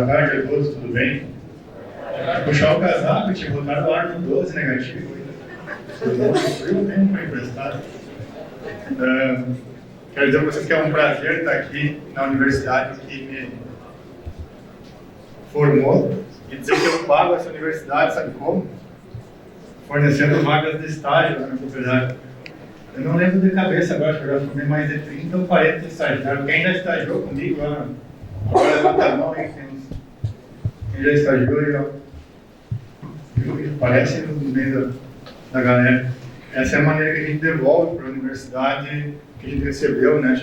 Boa tarde a todos, tudo bem? Puxar o casaco, te botar no ar no 12 negativo. Frio mesmo para emprestado. Quero dizer para vocês que é um prazer estar aqui na universidade que me formou e dizer que eu pago essa universidade, sabe como? Fornecendo vagas de estágio lá na faculdade. Eu não lembro de cabeça agora, acho que eu já formei mais de 30 ou 40 estagiários. Quem já estagiou comigo lá? Agora levanta a mão, hein? Quem já estagiou aí, ó. Aparece no meio da galera. Essa é a maneira que a gente devolve para a universidade que a gente recebeu, né?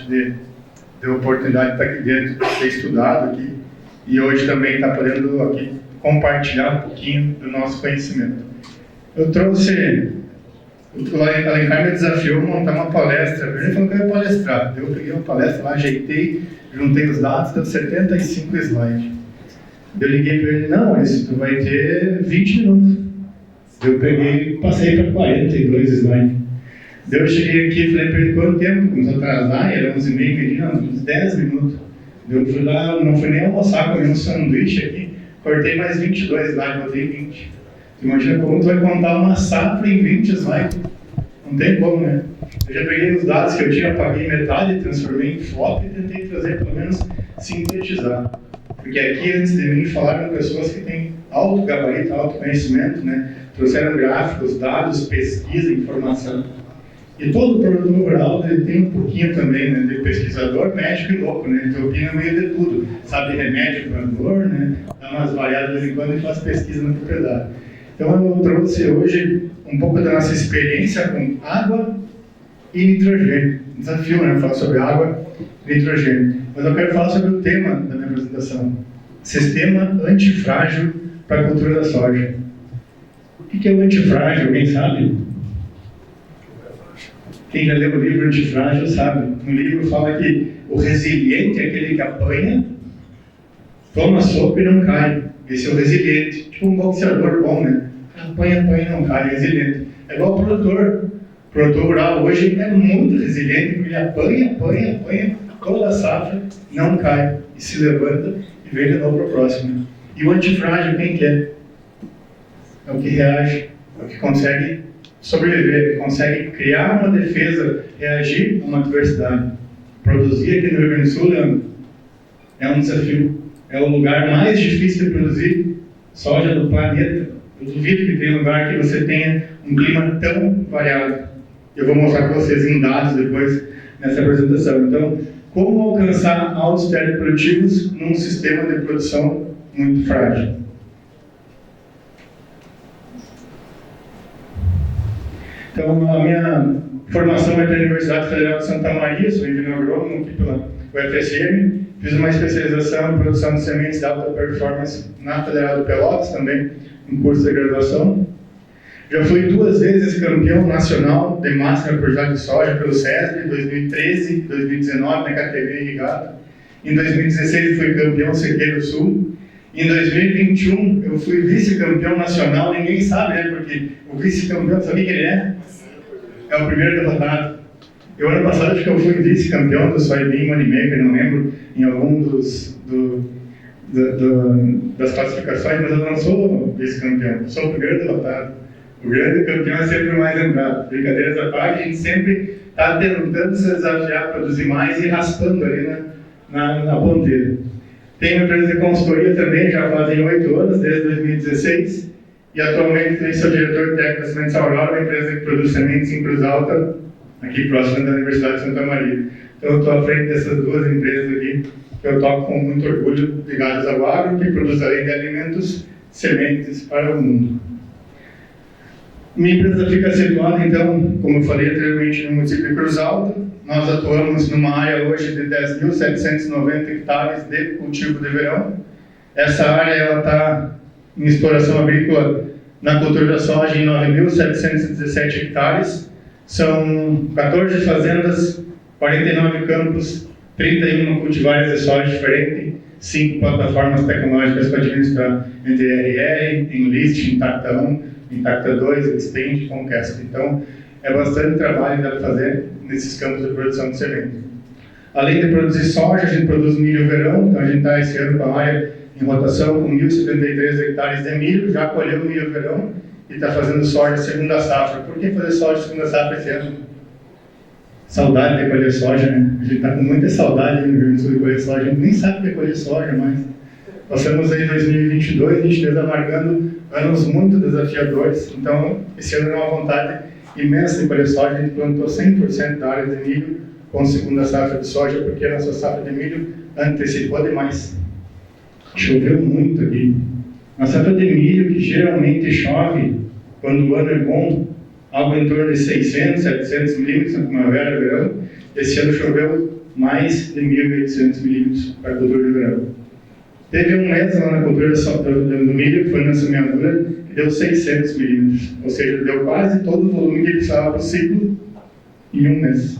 De oportunidade de estar aqui dentro, de ter estudado aqui e hoje também está podendo aqui compartilhar um pouquinho do nosso conhecimento. Eu trouxe, o Alencar me desafiou a montar uma palestra. Ele falou que eu ia palestrar. Eu peguei uma palestra lá, ajeitei, juntei os dados, deu 75 slides. Eu liguei para ele, não, tu vai ter 20 minutos. Eu peguei, passei para 42 slides. Eu cheguei aqui e falei para ele, quanto tempo? Começou a atrasar, era 11h30, pedi, não, uns 10 minutos. Eu fui lá, não fui nem almoçar, comi um sanduíche aqui, cortei mais 22 slides, botei 20. Você imagina como tu vai contar uma safra em 20 slides? Não tem como, né? Eu já peguei os dados que eu tinha, apaguei metade, transformei em foto e tentei trazer, pelo menos, sintetizar. Porque aqui, antes de mim, falaram pessoas que têm alto gabarito, alto conhecimento, né? Trouxeram gráficos, dados, pesquisa, informação. E todo produtor rural ele tem um pouquinho também, né, de pesquisador, médico e louco, né? Ele opina meio de tudo. Sabe remédio para dor, né? Dá umas variadas de vez em quando e faz pesquisa na propriedade. Então eu trouxe hoje um pouco da nossa experiência com água e nitrogênio. Desafio, né? Falar sobre água e nitrogênio. Mas eu quero falar sobre o tema da minha apresentação. Sistema antifrágil para a cultura da soja. O que é o antifrágil? Alguém sabe? Quem já leu o livro Antifrágil sabe. No livro fala que o resiliente é aquele que apanha, toma soco e não cai. Esse é o resiliente. Tipo um boxeador bom, né? Apanha e não cai, resiliente. É igual o produtor. O produtor rural hoje é muito resiliente, porque ele apanha, toda a safra, não cai. E se levanta e vem de novo para o próximo. E o antifrágil, quem que é? É o que reage, é o que consegue sobreviver, consegue criar uma defesa, reagir a uma adversidade. Produzir aqui no Rio Grande do Sul, Leandro, é um desafio. É o lugar mais difícil de produzir soja do planeta. Eu duvido que tenha lugar que você tenha um clima tão variado. Eu vou mostrar para vocês em dados depois nessa apresentação. Então, como alcançar altos tetos produtivos num sistema de produção muito frágil? Então, a minha formação é pela Universidade Federal de Santa Maria, sou engenheiro agrônomo aqui pela UFSM, fiz uma especialização em produção de sementes de alta performance na Federal de Pelotas, também um curso de graduação. Já fui 2 vezes campeão nacional de máxima produtividade de soja pelo SESB, em 2013 e 2019 na categoria irrigada. Em 2016 fui campeão Sequeiro Sul. Em 2021 eu fui vice-campeão nacional, ninguém sabe, né? Porque o vice-campeão, sabe quem ele é? É o primeiro derrotado. Eu, ano passado, acho que eu fui vice-campeão do Soybean Moneymaker, não lembro, em algum das classificações, mas eu não sou vice-campeão, sou o primeiro derrotado. O grande campeão é sempre o mais lembrado. Brincadeiras à parte, a gente sempre está tentando se desafiar, produzir mais e raspando ali na ponteira. Tenho uma empresa de consultoria também, já fazem 8 anos, desde 2016, e atualmente sou diretor técnico da Sementes Aurora, uma empresa que produz sementes em Cruz Alta, aqui próximo da Universidade de Santa Maria. Então eu estou à frente dessas 2 empresas aqui, que eu toco com muito orgulho, ligadas ao agro, que produz além de alimentos, sementes para o mundo. Minha empresa fica situada, então, como eu falei anteriormente, no município de Cruz Alta. Nós atuamos numa área hoje de 10.790 hectares de cultivo de verão. Essa área está em exploração agrícola na cultura da soja em 9.717 hectares. São 14 fazendas, 49 campos, 31 cultivares de soja diferentes, 5 plataformas tecnológicas para administrar, entre RR, Enlist, Intacta 1, Intacta 2, Extend, Conquest. Então, é bastante trabalho que dá para fazer nesses campos de produção de semente. Além de produzir soja, a gente produz milho verão, então a gente está esse ano com a área em rotação com 1.073 hectares de milho, já colheu milho verão e está fazendo soja segunda safra. Por que fazer soja segunda safra esse ano? Saudade de colher soja, né? A gente está com muita saudade no Rio Grande do Sul de colher soja, a gente nem sabe o que é colher soja mais. Passamos aí 2022, 2023 amargando anos muito desafiadores, então esse ano é uma vontade imensa de colher soja. A gente plantou 100% da área de milho com segunda safra de soja, porque a nossa safra de milho antecipou demais. Choveu muito aqui. A safra de milho, que geralmente chove quando o ano é bom, algo em torno de 600, 700 milímetros na primavera e verão, esse ano choveu mais de 1.800 milímetros para a cultura de verão. Teve um mês lá na cultura do milho, que foi na semeadura, que deu 600 milímetros, ou seja, deu quase todo o volume que precisava para o ciclo em um mês.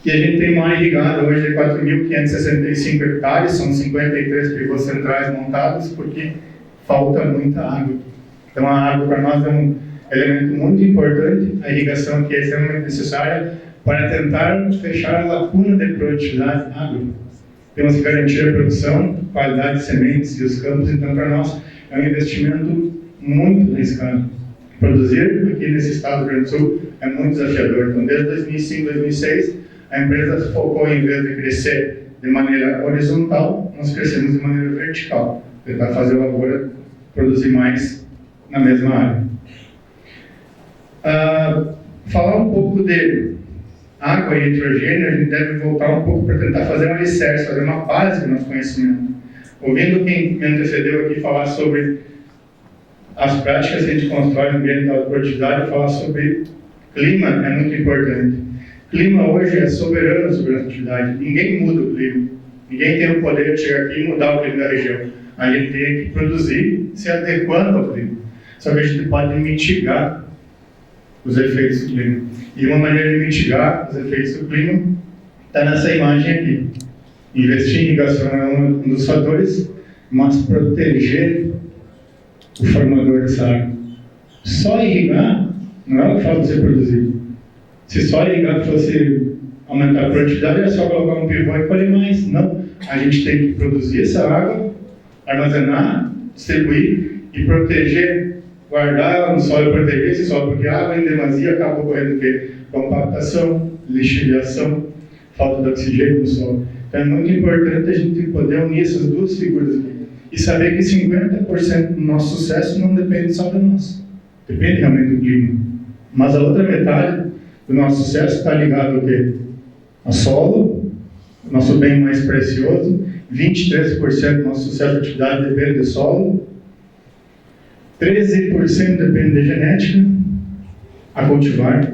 E a gente tem uma área irrigada hoje de 4.565 hectares, são 53 pivôs centrais montados, porque falta muita água. Então a água para nós é um elemento muito importante, a irrigação aqui é extremamente necessária para tentar fechar a lacuna de produtividade da água. Temos que garantir a produção, qualidade de sementes e os campos, então para nós é um investimento muito arriscado. Produzir aqui nesse estado do Rio Grande do Sul é muito desafiador. Então desde 2005, 2006, a empresa focou, em vez de crescer de maneira horizontal, nós crescemos de maneira vertical, tentar fazer a lavoura produzir mais na mesma área. Falar um pouco de água e nitrogênio, a gente deve voltar um pouco para tentar fazer um alicerce, fazer uma base do nosso conhecimento. Ouvindo quem me antecedeu aqui falar sobre as práticas que a gente constrói no ambiente da produtividade, falar sobre clima é muito importante. Clima hoje é soberano sobre a atividade. Ninguém muda o clima. Ninguém tem o poder de chegar aqui e mudar o clima da região. A gente tem que produzir se adequando ao clima. Só que a gente pode mitigar os efeitos do clima. E uma maneira de mitigar os efeitos do clima está nessa imagem aqui. Investir em irrigação é um dos fatores, mas proteger o formador dessa água. Só irrigar não é o que falta você produzir. Se só irrigar fosse aumentar a produtividade, era só colocar um pivô e colher mais. Não. A gente tem que produzir essa água, armazenar, distribuir e proteger, guardar ela no solo e proteger esse solo, porque a água em demasia acaba ocorrendo o quê? Compactação, lixiviação, falta de oxigênio no solo. Então é muito importante a gente poder unir essas duas figuras aqui e saber que 50% do nosso sucesso não depende só de nós, depende realmente do clima. Mas a outra metade do nosso sucesso está ligado ao quê? Ao solo, nosso bem mais precioso. 23% do nosso sucesso de atividade depende do solo, 13% depende da genética, a cultivar.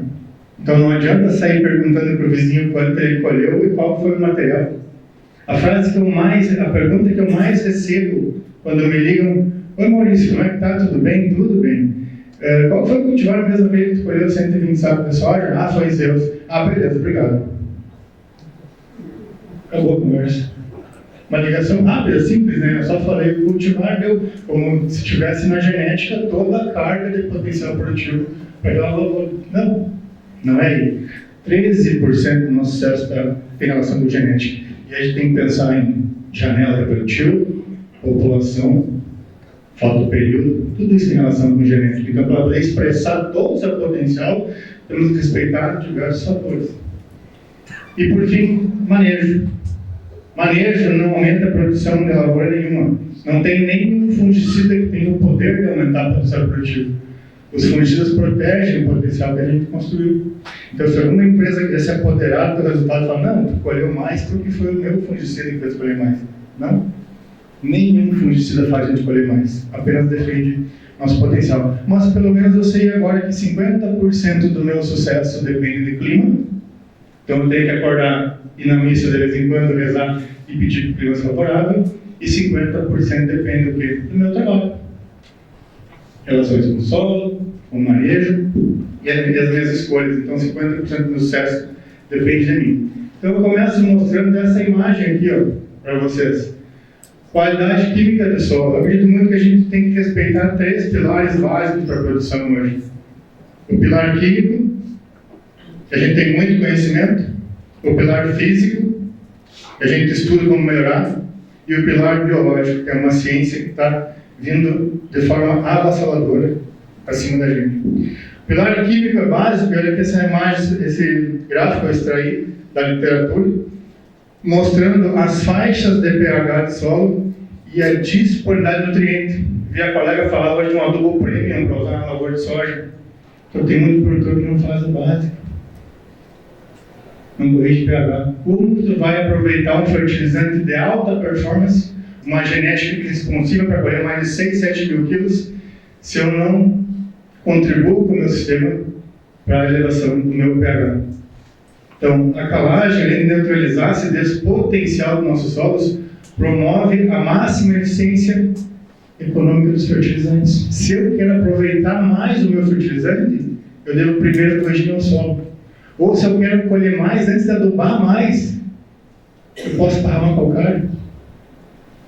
Então não adianta sair perguntando para o vizinho quanto ele colheu e qual foi o material. A pergunta que eu mais recebo quando me ligam: oi Maurício, como é que está? Tudo bem? Tudo bem. Qual foi o cultivar mesmo que tu colheu 120 sacos de soja? Ah, foi Zeus. Ah, beleza, obrigado. Acabou a conversa. Uma ligação rápida, simples, né? Eu só falei que o cultivar deu como se tivesse na genética toda a carga de potencial produtivo para aquela lavoura. Não é aí. 13% do nosso sucesso tem relação com genética. E a gente tem que pensar em janela reprodutiva, população, falta do período, tudo isso em relação com genética. Então, para poder expressar todo o seu potencial, temos que respeitar diversos fatores. E, por fim, manejo. Manejo não aumenta a produção de lavoura nenhuma. Não tem nenhum fungicida que tenha o poder de aumentar a produção produtiva. Os fungicidas protegem o potencial que a gente construiu. Então, se alguma empresa quiser se apoderar do resultado e falar: não, tu colheu mais porque foi o meu fungicida que fez colher mais. Não. Nenhum fungicida faz a gente colher mais. Apenas defende nosso potencial. Mas, pelo menos, eu sei agora que 50% do meu sucesso depende do clima. Então, eu tenho que acordar, ir na missa de vez em quando, rezar e pedir que o clima seja favorável. E 50% depende do quê? Do meu trabalho. Relações com o solo, com o manejo e as minhas escolhas. Então, 50% do meu sucesso depende de mim. Então, eu começo mostrando essa imagem aqui, ó, para vocês. Qualidade química do solo. Eu acredito muito que a gente tem que respeitar 3 pilares básicos para a produção hoje. O pilar químico, que a gente tem muito conhecimento. O pilar físico, que a gente estuda como melhorar. e o pilar biológico, que é uma ciência que está vindo de forma avassaladora acima da gente. O pilar químico é básico, olha aqui essa imagem, esse gráfico eu extraí da literatura, mostrando as faixas de pH de solo e a disponibilidade de nutriente. Vi a colega falar hoje de um adubo premium para usar na lavoura de soja. Então tem muito produtor que não faz o básico. Não corrige pH. Como tu vai aproveitar um fertilizante de alta performance, uma genética responsiva para correr mais de 6, 7 mil quilos, se eu não contribuo com o meu sistema para a elevação do meu pH? Então, a calagem, além de neutralizar esse despotencial dos nossos solos, promove a máxima eficiência econômica dos fertilizantes. Se eu quero aproveitar mais o meu fertilizante, eu devo primeiro corrigir meu solo. Ou se eu quero colher mais antes de adubar mais, eu posso parramar calcário.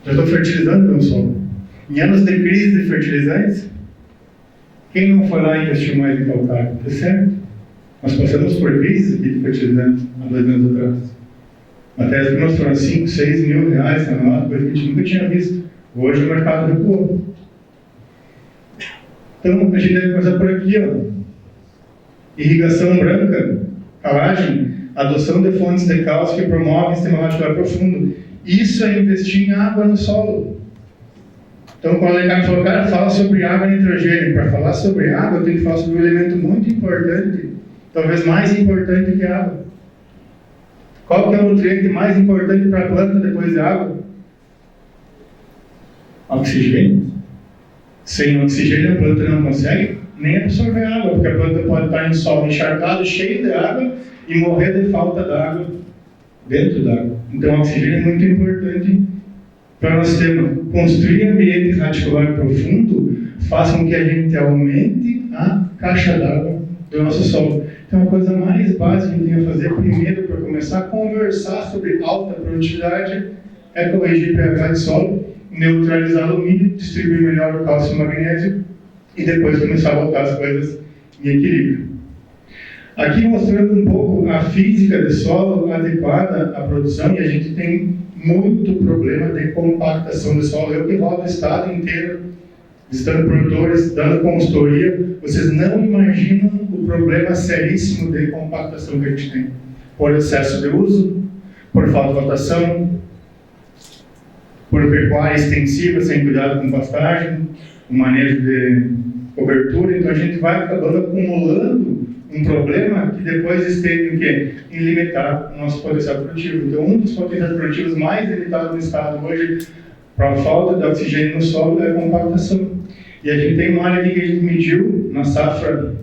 Já estou fertilizando meu solo. Em anos de crise de fertilizantes, quem não foi lá e investiu mais em calcário? Tá certo? Nós passamos por crises aqui de fertilizantes há 2 anos atrás. Até as primas foram 5, 6 mil reais na nota, coisa que a gente nunca tinha visto. Hoje o mercado recuou. Então a gente deve começar por aqui, ó. Irrigação branca, calagem, adoção de fontes de cálcio que promovem sistema radicular profundo. Isso é investir em água no solo. Então, quando o Lecar falou, cara, fala sobre água e nitrogênio. Para falar sobre água, eu tenho que falar sobre um elemento muito importante, talvez mais importante que a água. Qual que é o nutriente mais importante para a planta depois da água? Oxigênio. Sem oxigênio, a planta não consegue nem absorver água, porque a planta pode estar em solo encharcado, cheio de água, e morrer de falta d'água dentro d'água. Então, o oxigênio é muito importante para nós termos. Construir ambiente radicular profundo faz com que a gente aumente a caixa d'água do nosso solo. Então, a coisa mais básica que a gente tem a fazer primeiro para começar a conversar sobre alta produtividade é corrigir pH de solo, neutralizar alumínio, distribuir melhor o cálcio e o magnésio e depois começar a botar as coisas em equilíbrio. Aqui mostrando um pouco a física de solo adequada à produção, e a gente tem muito problema de compactação de solo. Eu que rodo o estado inteiro, visitando produtores, dando consultoria, vocês não imaginam o problema seríssimo de compactação que a gente tem. Por excesso de uso, por falta de rotação, por pecuária extensiva, sem cuidado com pastagem, o manejo de cobertura. Então a gente vai acabando acumulando um problema que depois estende em quê? Em limitar o nosso potencial produtivo. Então, um dos potenciais produtivos mais limitados no estado hoje, para a falta de oxigênio no solo, é a compactação. E a gente tem uma área aqui que a gente mediu na safra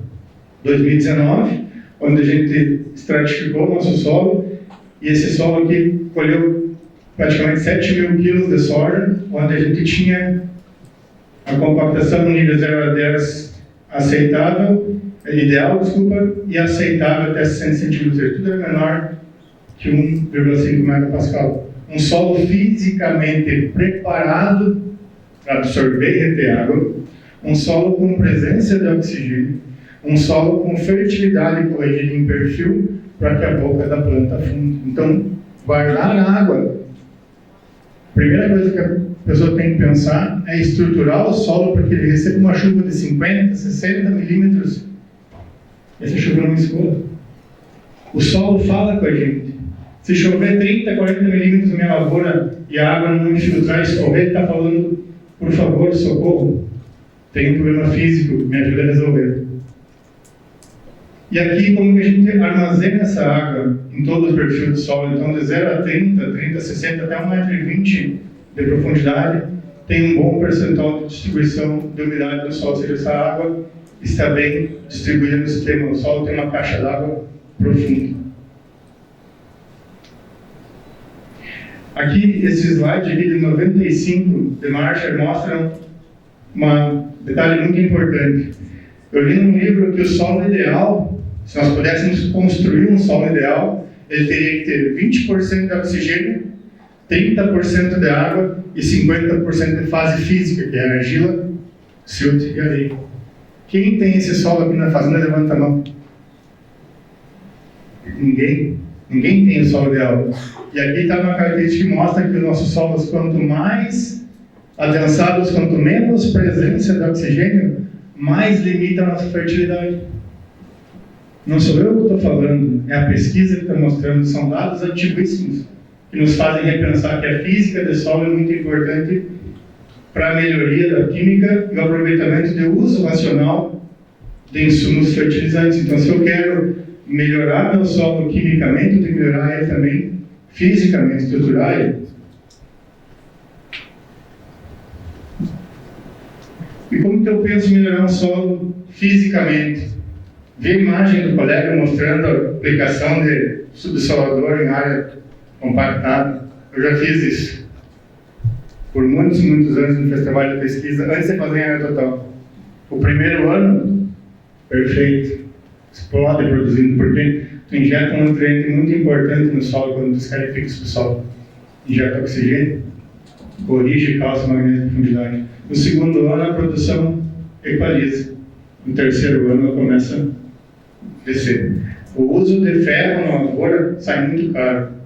2019, onde a gente estratificou o nosso solo, e esse solo aqui colheu praticamente 7 mil quilos de soja, onde a gente tinha a compactação no nível 0 a 10 aceitável, ideal, desculpa, e aceitável até 60 centímetros, tudo é menor que 1,5 megapascal. Um solo fisicamente preparado para absorver e reter água, um solo com presença de oxigênio, um solo com fertilidade corrigida em perfil para que a boca da planta afunde. Então, guardar água, a primeira coisa que a pessoa tem que pensar é estruturar o solo para que ele receba uma chuva de 50, 60 milímetros. Essa chuva não escoa. O solo fala com a gente. Se chover 30, 40 milímetros na minha lavoura e a água não infiltrar e escorrer, está falando, por favor, socorro. Tem um problema físico, me ajuda a resolver. E aqui, como que a gente armazena essa água em todo o perfil do solo? Então, de 0 a 30, 30 a 60, até 1,20 m de profundidade, tem um bom percentual de distribuição de umidade do solo, ou seja, essa água está bem distribuída no sistema. O solo tem uma caixa d'água profunda. Aqui, esse slide aqui de 95 de Marshall mostra um detalhe muito importante. Eu li num livro que o solo ideal, se nós pudéssemos construir um solo ideal, ele teria que ter 20% de oxigênio, 30% de água e 50% de fase física, que é argila, silt e areia. Quem tem esse solo aqui na fazenda, levanta a mão. Ninguém. Ninguém tem o solo ideal. E aqui está uma característica que mostra que os nossos solos, quanto mais adensados, quanto menos presença de oxigênio, mais limita a nossa fertilidade. Não sou eu que estou falando, é a pesquisa que está mostrando, são dados antiguíssimos, que nos fazem repensar que a física do solo é muito importante para a melhoria da química e o aproveitamento de uso racional de insumos fertilizantes. Então, se eu quero melhorar meu solo quimicamente, eu tenho que melhorar ele também fisicamente, estruturar ele. E como que eu penso em melhorar um solo fisicamente? Vi a imagem do colega mostrando a aplicação de subsolador em área compactada. Eu já fiz isso por muitos anos no trabalho de pesquisa, antes de fazer em área total. O primeiro ano, perfeito, explode produzindo, porque tu injeta um nutriente muito importante no solo quando tu escarifica o solo. Injeta oxigênio, corrige cálcio, magnésio e profundidade. No segundo ano, a produção equaliza. No terceiro ano, ela começa a descer. O uso de ferro na lavoura sai muito caro.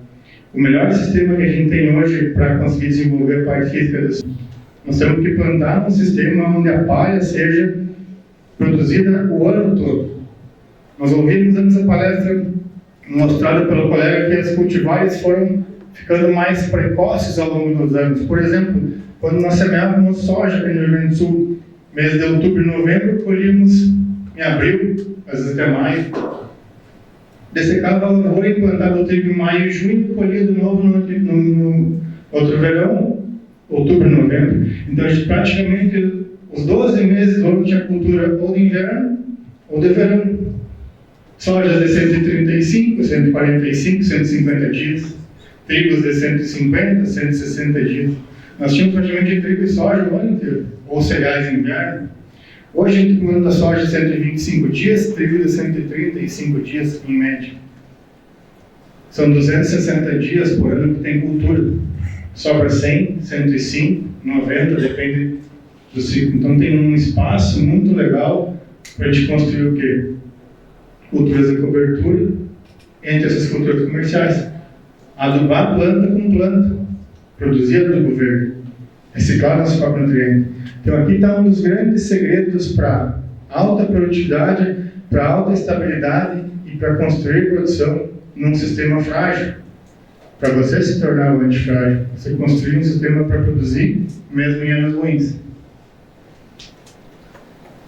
O melhor sistema que a gente tem hoje para conseguir desenvolver a parte física do solo, nós temos que plantar um sistema onde a palha seja produzida o ano todo. Nós ouvimos antes da palestra mostrada pelo colega que as cultivares foram ficando mais precoces ao longo dos anos. Por exemplo, quando nós semeávamos soja aqui no Rio Grande do Sul, mês de outubro e novembro, colhíamos em abril, às vezes até maio. Dessecava a lavoura e plantava o trigo em maio e junho, colhia de novo no outro verão, outubro e novembro. Então, a gente praticamente, os 12 meses do ano tinha cultura ou de inverno ou de verão. Sojas de 135, 145, 150 dias. Trigos de 150, 160 dias. Nós tínhamos praticamente trigo e soja o ano inteiro, ou cereais em inverno. Hoje a gente planta soja de 125 dias, trigo de 135 dias em média. São 260 dias por ano que tem cultura. Sobra 100, 105, 90, depende do ciclo. Então tem um espaço muito legal para a gente construir o quê? Culturas de cobertura entre essas culturas comerciais. Adubar planta com planta. Produzir adubo verde. Reciclar nosso próprio nutriente. Então aqui está um dos grandes segredos para alta produtividade, para alta estabilidade e para construir produção num sistema frágil. Para você se tornar um antifrágil, você construir um sistema para produzir mesmo em anos ruins.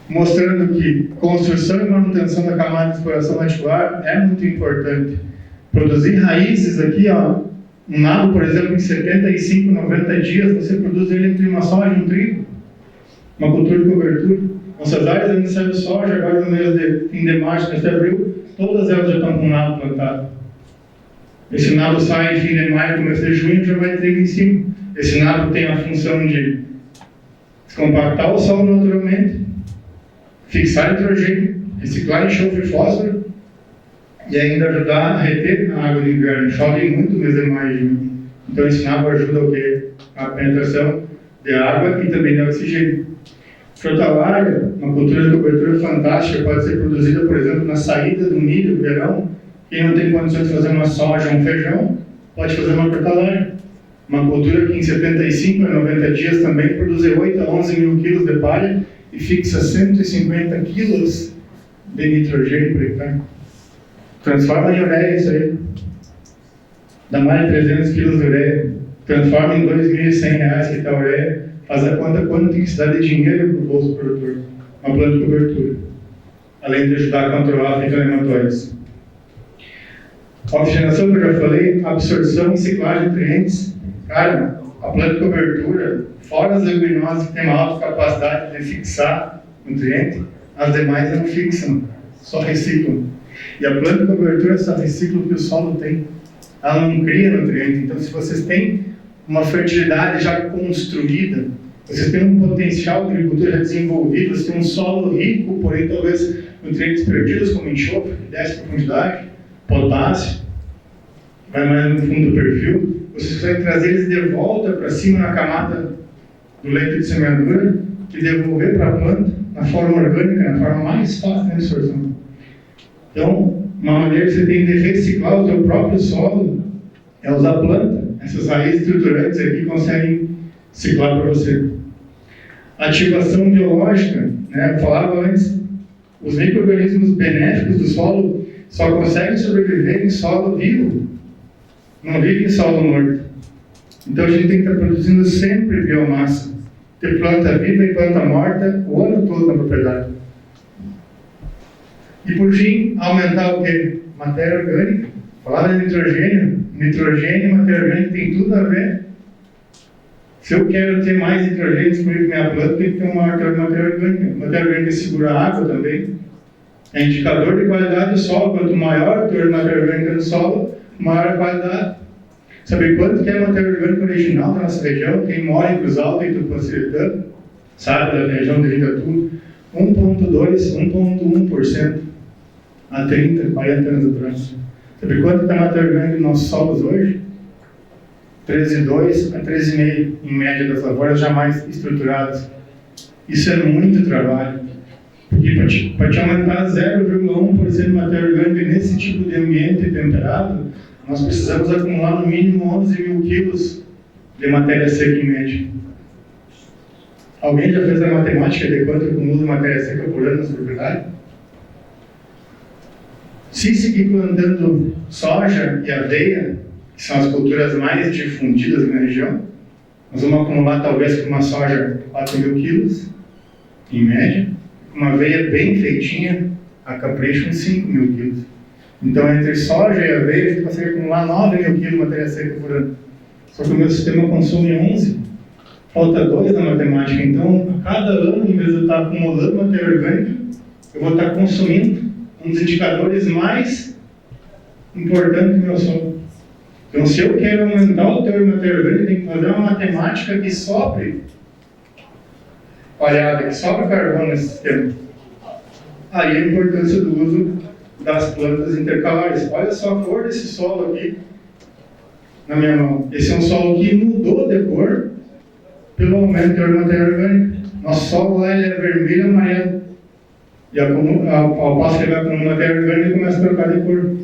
Mostrando que construção e manutenção da camada de exploração radicular é muito importante. Produzir raízes aqui, ó, um nabo, por exemplo, em 75, 90 dias, você produz ele entre uma soja e um trigo. Uma cultura de cobertura. Nossas áreas onde sai o soja, agora no mês de fim de março, mês de abril, todas elas já estão com nabo plantado. Esse nabo sai em fim de maio, começo de junho, já vai trigo em cima. Esse nabo tem a função de descompactar o solo naturalmente, fixar nitrogênio, reciclar enxofre e fósforo e ainda ajudar a reter a água do inverno. Chove muito no mês de maio e junho. Então esse nabo ajuda o quê? A penetração de água e também de oxigênio. Crotalária, uma cultura de cobertura fantástica, pode ser produzida, por exemplo, na saída do milho, verão. Quem não tem condições de fazer uma soja ou um feijão, pode fazer uma crotalária. Uma cultura que em 75 a 90 dias também produz 8 a 11 mil quilos de palha e fixa 150 quilos de nitrogênio por hectare. Transforma em ureia isso aí. Dá mais de 300 quilos de ureia. Transforma em R$2.100 que está a ureia. Faz a conta quanto tem que se dar de dinheiro para o bolso produtor. Uma planta de cobertura. Além de ajudar a controlar a fitonematóides. Oxigenação, que eu já falei, absorção e ciclagem de nutrientes. Cara, a planta de cobertura, fora as leguminosas que tem uma alta capacidade de fixar nutriente, as demais não fixam, só reciclam. E a planta de cobertura só recicla o que o solo tem. Ela não cria nutriente. Então, se vocês têm uma fertilidade já construída, vocês têm um potencial de agricultura já desenvolvido, vocês têm um solo rico, porém talvez nutrientes perdidos, como enxofre, que desce profundidade, potássio, vai mais no fundo do perfil, vocês conseguem trazer eles de volta para cima na camada do leito de semeadura e devolver para a planta na forma orgânica, na forma mais fácil de absorção. Então, Uma maneira que você tem de reciclar o seu próprio solo é usar planta. Essas raízes estruturantes aqui conseguem ciclar para você. Ativação biológica, né? Eu falava antes, os micro-organismos benéficos do solo só conseguem sobreviver em solo vivo, não vive em solo morto. Então a gente tem que estar produzindo sempre biomassa, ter planta viva e planta morta o ano todo na propriedade. E por fim, aumentar o quê? Matéria orgânica. Falar de nitrogênio e matéria orgânica tem tudo a ver. Se eu quero ter mais nitrogênio disponível na minha planta, tem que ter uma matéria orgânica. Matéria orgânica segura a água também. É indicador de qualidade do solo. Quanto maior o teor de matéria orgânica no solo, maior a qualidade. Sabe quanto que é a matéria orgânica original da nossa região? Quem mora em Cruz Alta e Tupanciretã, sabe da região de Itatu, 1,2%, 1,1% há 30, 40 anos atrás. Sabe quanto está a matéria orgânica dos nossos solos hoje? 13,2 a 13,5 em média das lavouras jamais estruturadas. Isso é muito trabalho. Porque para te aumentar 0,1% de matéria orgânica nesse tipo de ambiente temperado, nós precisamos acumular no mínimo 11 mil quilos de matéria seca em média. Alguém já fez a matemática de quanto acumula de matéria seca por ano na sua propriedade? Se seguir plantando soja e aveia, que são as culturas mais difundidas na região, nós vamos acumular talvez com uma soja 4 mil quilos, em média, uma aveia bem feitinha, a capricho, uns 5 mil quilos. Então, entre soja e aveia, a gente consegue acumular 9 mil quilos de matéria seca por ano. Só que o meu sistema consome 11, falta 2 na matemática. Então, a cada ano, em vez de eu estar acumulando matéria orgânica, eu vou estar consumindo um dos indicadores mais importantes do meu solo. Então, se eu quero aumentar o teor de matéria orgânica, eu tenho que fazer uma matemática que sobre palhada, que sobra carbono nesse sistema. Aí a importância do uso das plantas intercalares. Olha só a cor desse solo aqui na minha mão. Esse é um solo que mudou de cor pelo aumento do teor de matéria orgânica. Nosso solo lá ele é vermelho e amarelo. E ao passo que ele vai para matéria orgânica, ele começa a trocar de cor.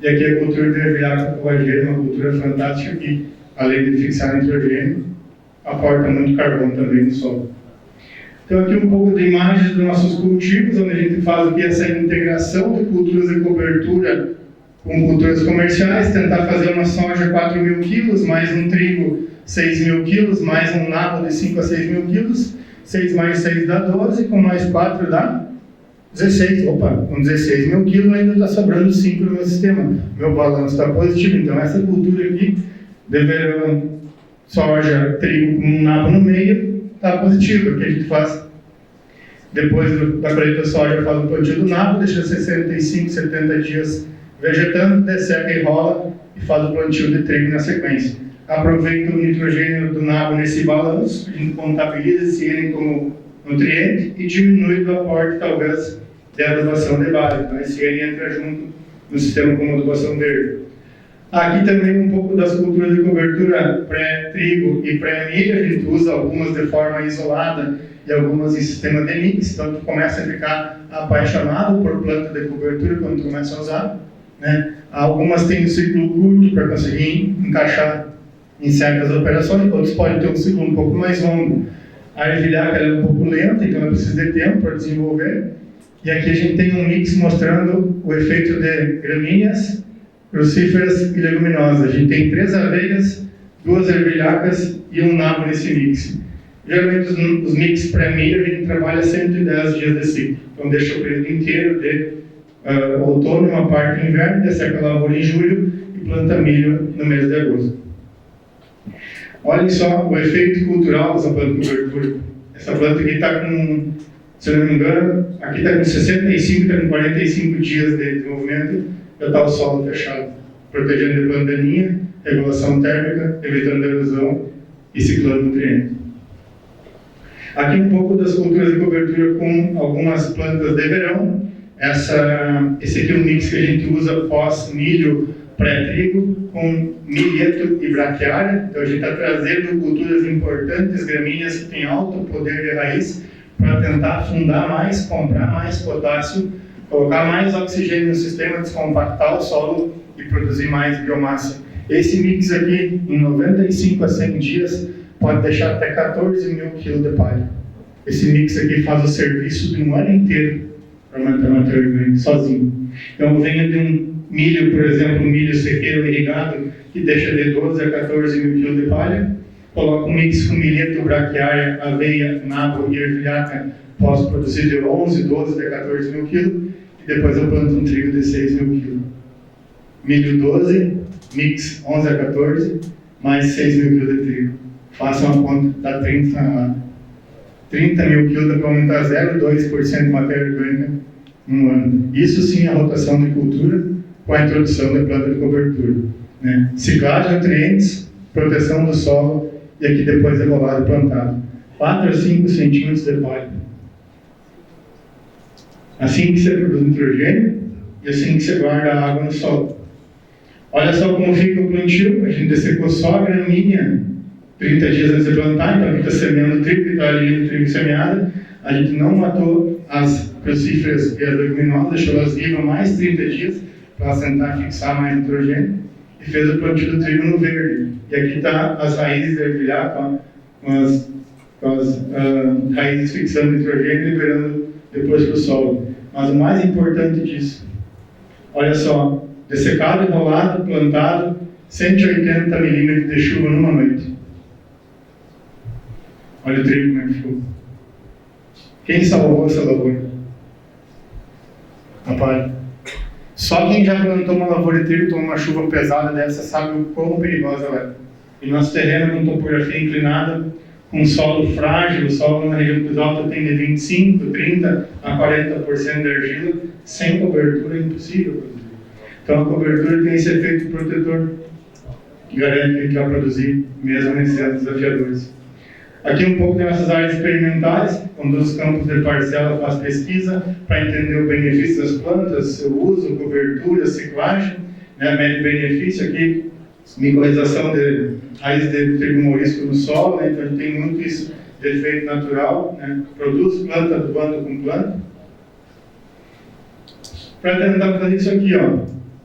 E aqui a cultura de ervilhata covageira, uma cultura fantástica que, além de fixar nitrogênio, aporta muito carbono também no solo. Então aqui um pouco de imagens dos nossos cultivos, onde a gente faz aqui essa integração de culturas de cobertura com culturas comerciais, tentar fazer uma soja 4 mil quilos, mais um trigo 6 mil quilos, mais um nabo de 5 a 6 mil quilos, 6 mais 6 dá 12, com mais 4 dá 16. Opa, com 16 mil quilos ainda está sobrando 5 no meu sistema. Meu balanço está positivo, então essa cultura aqui de verão, soja, trigo com um nabo no meio, está positivo. O que a gente faz? Depois da colheita da soja, faz o plantio do nabo, deixa 65, 70 dias vegetando, desseca e rola e faz o plantio de trigo na sequência. Aproveita o nitrogênio do nabo nesse balanço, a gente contabiliza esse N como nutriente e diminui o aporte, talvez, de adubação de base. Então, esse N entra junto no sistema como adubação verde. Aqui também um pouco das culturas de cobertura pré-trigo e pré-milho. A gente usa algumas de forma isolada e algumas em sistema de mix. Então, tu começa a ficar apaixonado por planta de cobertura quando tu começa a usar, né? Algumas têm um ciclo curto para conseguir encaixar em certas operações, outros podem ter um ciclo um pouco mais longo. A ervilhaca é um pouco lenta, então ela precisa de tempo para desenvolver. E aqui a gente tem um mix mostrando o efeito de gramíneas, crucíferas e leguminosas. A gente tem 3 aveias, 2 ervilhacas e um nabo nesse mix. Geralmente os mix pré-milho a gente trabalha 110 dias de ciclo. Então deixa o período inteiro de outono, uma parte do inverno, desseca a lavoura em julho e planta milho no mês de agosto. Olhem só o efeito cultural dessa planta de cobertura. Essa planta aqui está com, se eu não me engano, aqui está com 65, está com 45 dias de desenvolvimento, já está o solo fechado, protegendo de planta daninha, regulação térmica, evitando erosão e ciclando nutrientes. Aqui um pouco das culturas de cobertura com algumas plantas de verão. Esse aqui é um mix que a gente usa pós-milho pré-trigo com milheto e braquiária. Então a gente está trazendo culturas importantes, gramíneas que têm alto poder de raiz, para tentar afundar mais, comprar mais potássio colocar mais oxigênio no sistema, descompactar o solo e produzir mais biomassa. Esse mix aqui, em 95 a 100 dias, pode deixar até 14 mil quilos de palha. Esse mix aqui faz o serviço de um ano inteiro para manter a matéria orgânica sozinho. Então, venha de um milho, por exemplo, um milho sequeiro irrigado, que deixa de 12 a 14 mil quilos de palha, coloca um mix com milheto, braquiária, aveia, nabo e ervilhaca, posso produzir de 11, 12 a 14 mil quilos, e depois eu planto um trigo de 6 mil quilos. Milho 12, mix 11 a 14, mais 6 mil quilos de trigo. Façam a conta, dá 30 mil quilos para aumentar 0,2% de matéria orgânica em um ano. Isso sim é a rotação de cultura com a introdução da planta de cobertura. Né? Ciclagem de nutrientes, proteção do solo e aqui depois é rolado e plantado. 4 a 5 centímetros de palha. Assim que você produz nitrogênio e assim que você guarda a água no solo. Olha só como fica o plantio. A gente dessecou só a gramínea 30 dias antes de plantar, então a gente está semeando trigo, está ali no trigo semeado. A gente não matou as crucíferas e as leguminosas, deixou elas vivas mais 30 dias para elas tentar fixar mais nitrogênio e fez o plantio do trigo no verde. E aqui está as raízes da ervilha com as raízes fixando nitrogênio e liberando depois para o solo. Mas o mais importante disso, olha só, dessecado, enrolado, plantado, 180 milímetros de chuva numa noite. Olha o trigo como é que ficou. Quem salvou essa lavoura? A palha. Só quem já plantou uma lavoura de trigo, tomou uma chuva pesada dessa, sabe o quão perigosa ela é. E nosso terreno com topografia inclinada, com solo frágil, o solo na região mais alta tem de 25, 30 a 40% de argila, sem cobertura é impossível produzir. Então a cobertura tem esse efeito protetor, que garante que a gente vai produzir mesmo nesses anos desafiadores. Aqui um pouco dessas áreas experimentais, conduz campos de parcela, faz pesquisa para entender o benefício das plantas, seu uso, cobertura, ciclagem, né, médio benefício aqui, microrização de raiz de trigo morisco no solo, né, então a gente tem muito isso de efeito natural, né, produz planta adubando com planta. Para tentar fazer isso aqui, ó,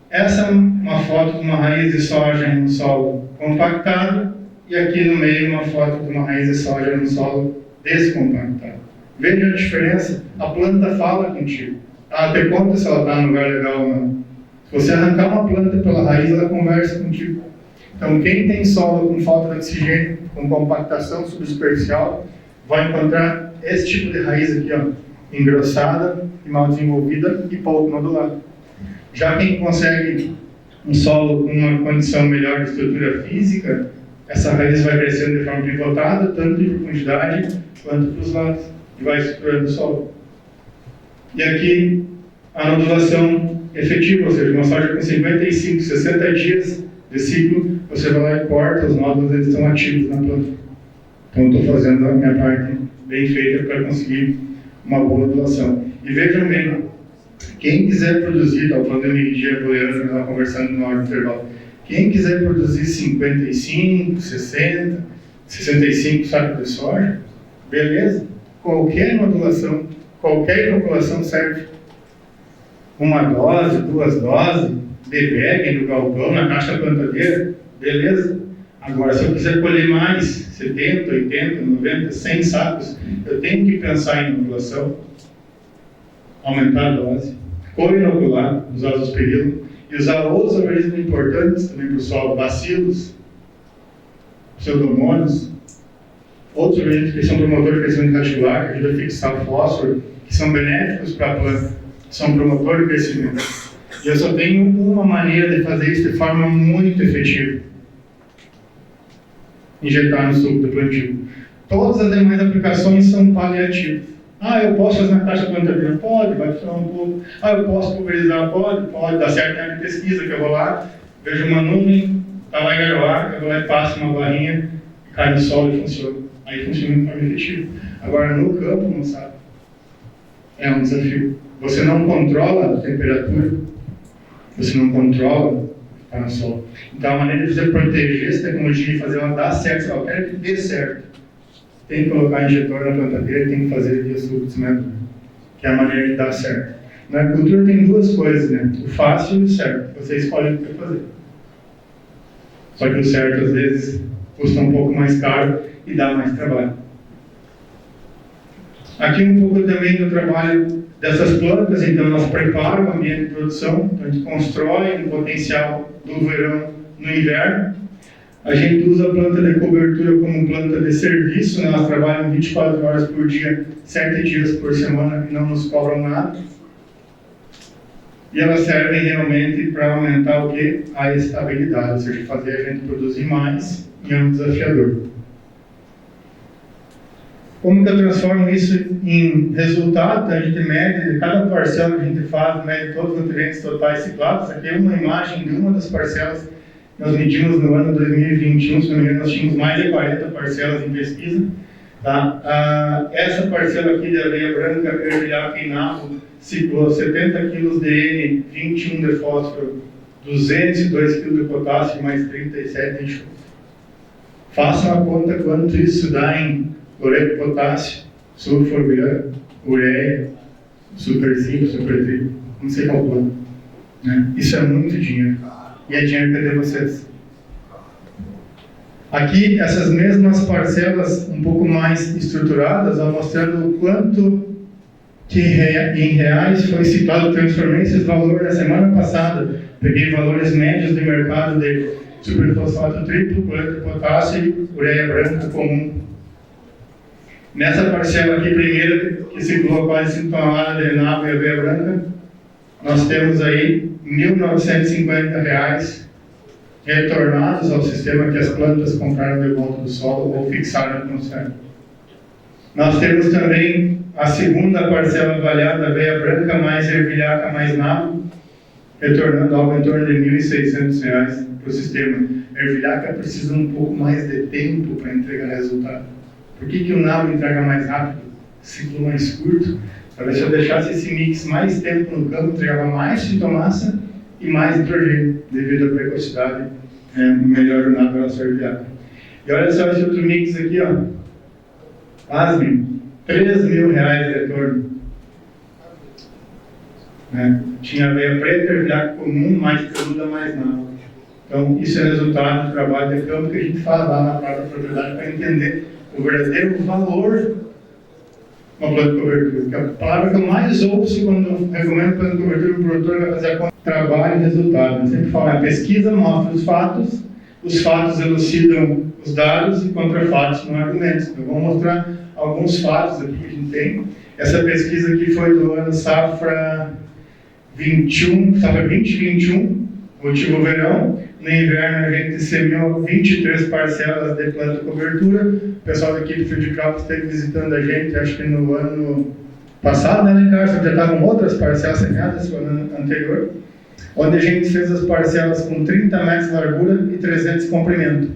essa é uma foto de uma raiz de soja no solo compactado, e aqui no meio uma foto de uma raiz de soja no solo descompactado. Veja a diferença, a planta fala contigo. Ela te conta se ela está no lugar legal ou não. Se você arrancar uma planta pela raiz, ela conversa contigo. Então, quem tem solo com falta de oxigênio, com compactação subsuperficial, vai encontrar esse tipo de raiz aqui, ó, engrossada e mal desenvolvida e pouco nodulada. Já quem consegue um solo com uma condição melhor de estrutura física, essa raiz vai crescendo de forma pivotada, tanto de profundidade quanto para os lados, e vai estruturando o solo. E aqui, a nodulação efetiva, ou seja, uma soja com 55, 60 dias de ciclo, você vai lá e corta, os nódulos eles estão ativos na planta. Então, eu estou fazendo a minha parte bem feita para conseguir uma boa nodulação. E vejam bem, quem quiser produzir, estava falando de energia booleana, estava conversando no hora do intervalo, quem quiser produzir 55, 60, 65 sacos de soja, beleza? Qualquer modulação, qualquer inoculação serve. Uma dose, 2 doses, de bag no galpão, na caixa plantadeira, beleza? Agora, se eu quiser colher mais, 70, 80, 90, 100 sacos, eu tenho que pensar em inoculação, aumentar a dose, co-inocular, usar os perilos, e usar outros organismos importantes também para o solo, bacilos, pseudomônios, outros organismos que são promotores de crescimento radicular, que ajudam a fixar o fósforo, que são benéficos para a planta, que são promotores de crescimento. E eu só tenho uma maneira de fazer isso de forma muito efetiva: injetar no suco do plantio. Todas as demais aplicações são paliativas. Eu posso fazer na caixa plantadeira? Pode, vai funcionar um pouco. Eu posso pulverizar? Pode, dá certo na minha pesquisa, que eu vou lá, vejo uma nuvem, está lá em garoar, eu vou lá e passo uma barrinha, cai no solo e funciona. Aí funciona de forma efetiva. Agora, no campo, moçada, é um desafio. Você não controla a temperatura, você não controla estar no solo. Então, a maneira de você proteger essa tecnologia e fazer ela dar certo, eu quero que dê certo, tem que colocar injetor na plantadeira e tem que fazer via suco de semeadura, que é a maneira de dar certo. Na cultura tem duas coisas, né? O fácil e o certo. Você escolhe o que quer fazer. Só que o certo, às vezes, custa um pouco mais caro e dá mais trabalho. Aqui um pouco também do trabalho dessas plantas. Então, nós preparamos o ambiente de produção. Então, a gente constrói um potencial do verão no inverno. A gente usa a planta de cobertura como planta de serviço, né? Elas trabalham 24 horas por dia, 7 dias por semana e não nos cobram nada. E elas servem realmente para aumentar o quê? A estabilidade, ou seja, fazer a gente produzir mais em ano desafiador. Como que eu transformo isso em resultado? A gente mede, cada parcela que a gente faz, mede todos os nutrientes totais ciclados. Aqui é uma imagem de uma das parcelas que nós medimos no ano 2021, se não me engano, nós tínhamos mais de 40 parcelas em pesquisa. Tá? Essa parcela aqui de aveia branca, ervilhar e nabo, ciclou 70 kg de N, 21 de fósforo, 202 kg de potássio, mais 37 de enxofre. Façam a conta quanto isso dá em cloreto de potássio, sulfuro, ureia, super simples, super trigo, não sei calcular. Né? Isso é muito dinheiro. E é dinheiro que é de vocês. Aqui, essas mesmas parcelas um pouco mais estruturadas, mostrando o quanto que em reais foi ciclado. Transformei esses valores na semana passada. Peguei valores médios de mercado de superfosfato triplo, cloreto de potássio e ureia branca comum. Nessa parcela aqui, primeira, que ciclou quase 5 toneladas de nabo e aveia branca, nós temos aí R$ 1.950 retornados ao sistema que as plantas compraram de volta do solo ou fixaram na atmosfera. Nós temos também a segunda parcela avaliada, aveia branca mais ervilhaca mais nabo, retornando algo em torno de R$ 1.600 para o sistema. A ervilhaca precisa um pouco mais de tempo para entregar resultado. Por que o nabo entrega mais rápido? Ciclo mais curto. Talvez se eu deixasse esse mix mais tempo no campo, entregava mais fitomassa e mais nitrogênio, devido à precocidade melhor do nabo pela sua ervilhaca. E olha só esse outro mix aqui, ó. Pasmem, R$ 3.000 de retorno. Tinha aveia preta, ervilhaca comum, mais peluda, mais nabo. Então, isso é resultado do trabalho de campo que a gente faz lá na própria propriedade para entender o verdadeiro valor de uma planta de cobertura. Que a palavra que eu mais ouço quando recomendo planta de cobertura, o produtor vai fazer a conta trabalho e resultado. Eu sempre falo, a pesquisa mostra os fatos elucidam os dados e contra-fatos não argumentos. Então, vamos mostrar alguns fatos aqui que a gente tem. Essa pesquisa aqui foi do ano safra 2021, cultivo verão. No inverno a gente semeou 23 parcelas de planta de cobertura. O pessoal da equipe Field Crops esteve visitando a gente, acho que no ano passado, né, Carlos? Já estavam outras parcelas semeadas no ano anterior, onde a gente fez as parcelas com 30 metros de largura e 300 de comprimento.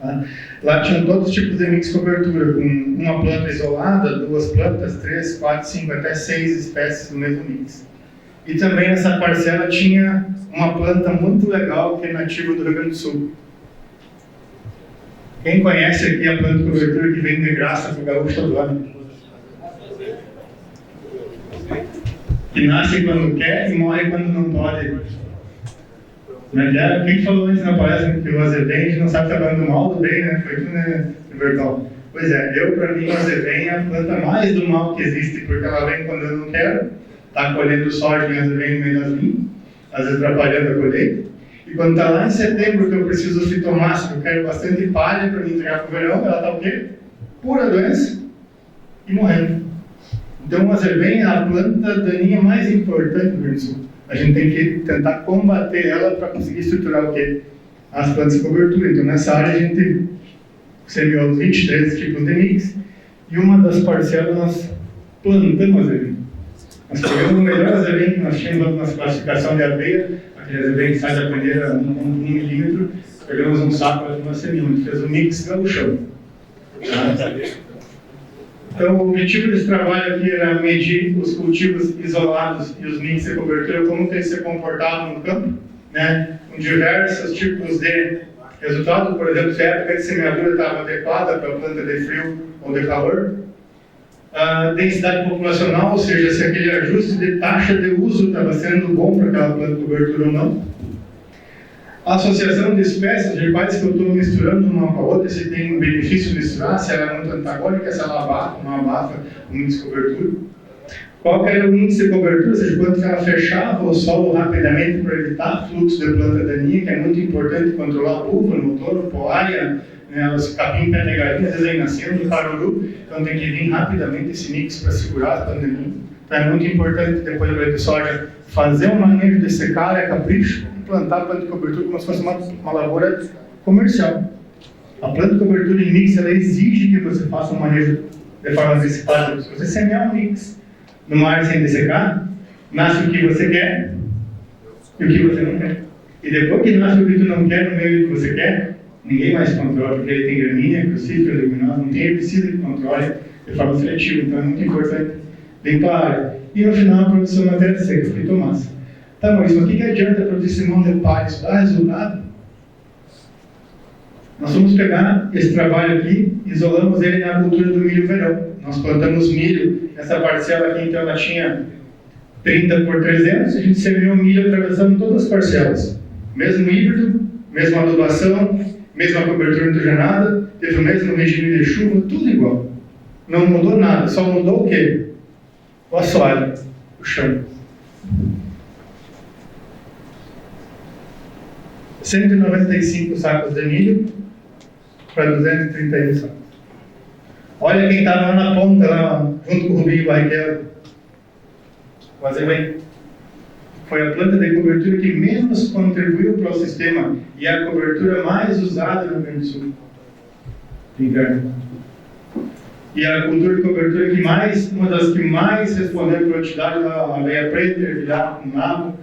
Tá? Lá tinham todos os tipos de mix cobertura, com uma planta isolada, duas plantas, 3, 4, 5, até 6 espécies do mesmo mix. E também essa parcela tinha uma planta muito legal que é nativa do Rio Grande do Sul. Quem conhece aqui a planta de cobertura que vem de graça para o gaúcho todo ano? Que nasce quando quer e morre quando não pode. Quem falou antes na palestra que o azevém, a gente não sabe se está falando mal do bem, né? Foi tudo, né, Bertol? Pois é, para mim, o azevém é a planta mais do mal que existe, porque ela vem quando eu não quero, está colhendo soja em azevém no meio das vinhas, às vezes atrapalhando a colheita. E quando está lá em setembro, que eu preciso fitomáximo, eu quero bastante palha para me entregar para o verão, ela está o quê? Pura doença e morrendo. Então, o azevém é a planta daninha mais importante do Rio Grande do Sul. A gente tem que tentar combater ela para conseguir estruturar o quê? As plantas de cobertura. Então, nessa área, a gente semeou 23 tipos de mix e uma das parcelas nós plantamos azevém. Nós pegamos o melhor azevém que nós tínhamos na nossa classificação de aveia, aquele azevém que sai da panela 1 milímetro, pegamos um saco de uma semente, fez um mix gaúchão. Então, o objetivo desse trabalho aqui era medir os cultivos isolados e os mix de cobertura, como que eles se comportavam no campo, né, com diversos tipos de resultado. Por exemplo, se a época de semeadura estava adequada para a planta de frio ou de calor. A densidade populacional, ou seja, se aquele ajuste de taxa de uso estava sendo bom para aquela planta de cobertura ou não. A associação de espécies, de quais que eu estou misturando uma com a outra, se tem um benefício misturar, se ela é muito antagônica, se ela abafa, não abafa o índice de cobertura. Qual que era o índice de cobertura, ou seja, quanto que ela fechava o solo rapidamente para evitar fluxo de planta daninha, que é muito importante controlar a uva, no touro, poaia, né, os capim, pé de galinha, às vezes aí nascendo, caruru, então tem que vir rapidamente esse mix para segurar as plantas daninhas. Então é muito importante, depois do leite de soja, fazer um manejo de secária, capricho, e plantar a planta de cobertura como se fosse uma lavoura comercial. A planta de cobertura em mix, ela exige que você faça um manejo de forma antecipada. Se você semear um mix numa área sem dessecar, nasce o que você quer e o que você não quer. E depois que nasce o que tu não quer no meio do que você quer, ninguém mais controla, porque ele tem gramínea, crucífero, leguminosa, não tem herbicida que controle de forma seletiva. Então é muito importante limpar a área. E no final, a produção de matéria seca, fitomassa. Tá, Maurício, mas o que adianta produzir esse monte de palha? Isso dá resultado? Nós vamos pegar esse trabalho aqui, isolamos ele na cultura do milho verão. Nós plantamos milho, essa parcela aqui, então, ela tinha 30 por 300, a gente semeou milho atravessando todas as parcelas. Mesmo híbrido, mesma adubação, mesma cobertura nitrogenada, teve o mesmo regime de chuva, tudo igual. Não mudou nada, só mudou o quê? O assoalho, o chão. 195 sacos de milho para 231 sacos. Olha quem estava lá na ponta, lá, junto com o Rubinho Barrichello. O Azevedo. Foi a planta de cobertura que menos contribuiu para o sistema e a cobertura mais usada no Rio Grande do Sul. Inverno. E a cultura de cobertura que mais, uma das que mais respondeu à produtividade da aveia preta, ervilhado com nabo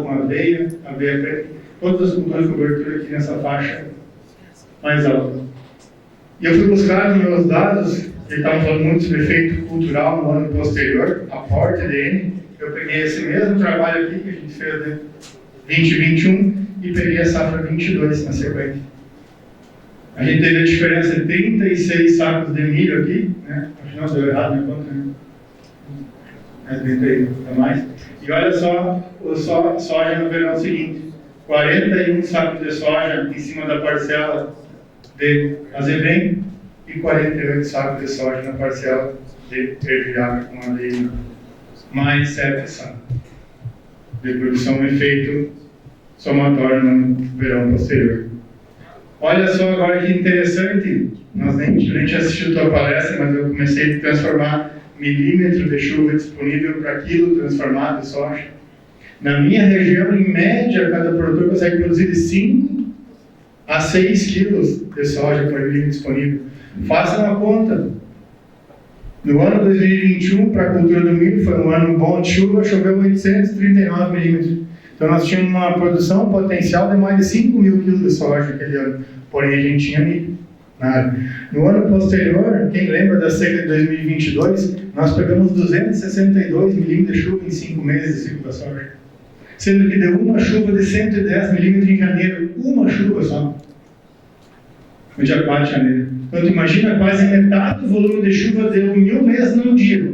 com aveia preta. Todas as culturas de cobertura aqui nessa faixa mais alta. E eu fui buscar nos meus dados, que estavam falando muito sobre efeito cultural no ano posterior, aporte de N. Eu peguei esse mesmo trabalho aqui que a gente fez de 2021 e peguei a safra 22 na sequência. A gente teve a diferença de 36 sacos de milho aqui, né? Afinal deu errado, né? Quanto, né? 30 a mais. E olha só, soja no verão seguinte. 41 sacos de soja em cima da parcela de azevém e 48 sacos de soja na parcela de ervilhado com aveia, mais 7 sacos de produção efeito somatório no verão posterior. Olha só agora que interessante, a gente assistiu a tua palestra, mas eu comecei a transformar milímetro de chuva disponível para quilo transformado de soja. Na minha região, em média, cada produtor consegue produzir de 5 a 6 quilos de soja por milímetro disponível. Faça uma conta. No ano 2021, para a cultura do milho, foi um ano bom de chuva, choveu 839 milímetros. Então nós tínhamos uma produção potencial de mais de 5 mil quilos de soja aquele ano. Porém, a gente tinha milho na área. No ano posterior, quem lembra da seca de 2022, nós pegamos 262 milímetros de chuva em 5 meses de ciclo da soja. Sendo que deu uma chuva de 110 milímetros em janeiro, uma chuva só, no dia 4 de janeiro. Então, imagina, quase metade do volume de chuva deu em um mês num dia.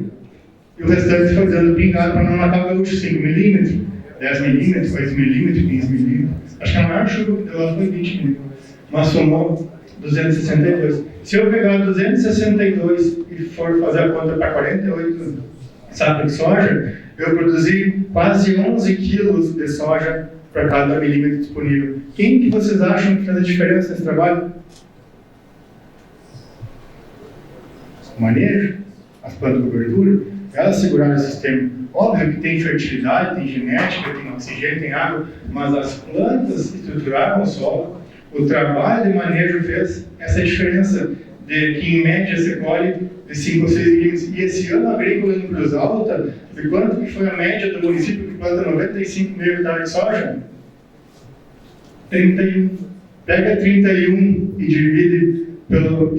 E o restante foi dando pingado para não matar o gaúcho, 5 milímetros, 10 milímetros, 8 milímetros, 15 milímetros. Acho que a maior chuva que deu lá foi 20 milímetros. Mas somou 262. Se eu pegar 262 e for fazer a conta para 48 sacos de soja, eu produzi quase 11 quilos de soja para cada milímetro disponível. Quem que vocês acham que faz a diferença nesse trabalho? O manejo, as plantas de cobertura, elas seguraram o sistema. Óbvio que tem fertilidade, tem genética, tem oxigênio, tem água, mas as plantas estruturaram o solo. O trabalho de manejo fez essa diferença de que em média se colhe de 5 ou 6 milímetros. E esse ano agrícola em Cruz Alta, de quanto que foi a média do município que planta 95 mil hectares de soja? 31. Pega 31 e divide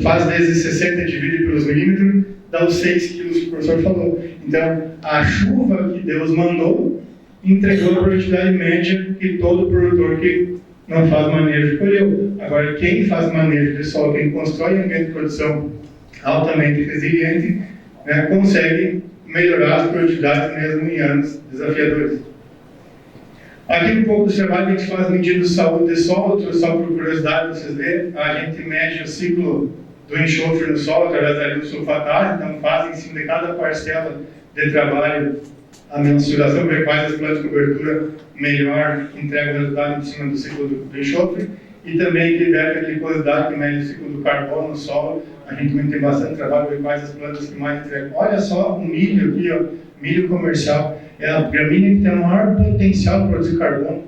faz vezes 60 e divide pelos milímetros, dá os 6 quilos que o professor falou. Então, a chuva que Deus mandou entregou a produtividade média que todo produtor que não faz manejo colheu. Agora, quem faz manejo de solo, quem constrói um ambiente de produção altamente resiliente, né, consegue melhorar as produtividades mesmo em anos desafiadores. Aqui um pouco do trabalho que a gente faz medindo de saúde de solo, só por curiosidade vocês verem, a gente mede o ciclo do enxofre no solo através da liossulfatase, então faz em cima de cada parcela de trabalho a mensuração, ver quais as plantas de cobertura melhor entregam o resultado em cima do ciclo do enxofre, e também que verga a glicosidade, que mede o ciclo do carbono no solo. A gente também tem bastante trabalho ver quais as plantas que mais entregam. Olha só o milho aqui, ó, milho comercial, é a gramínea que tem o maior potencial de produzir carbono.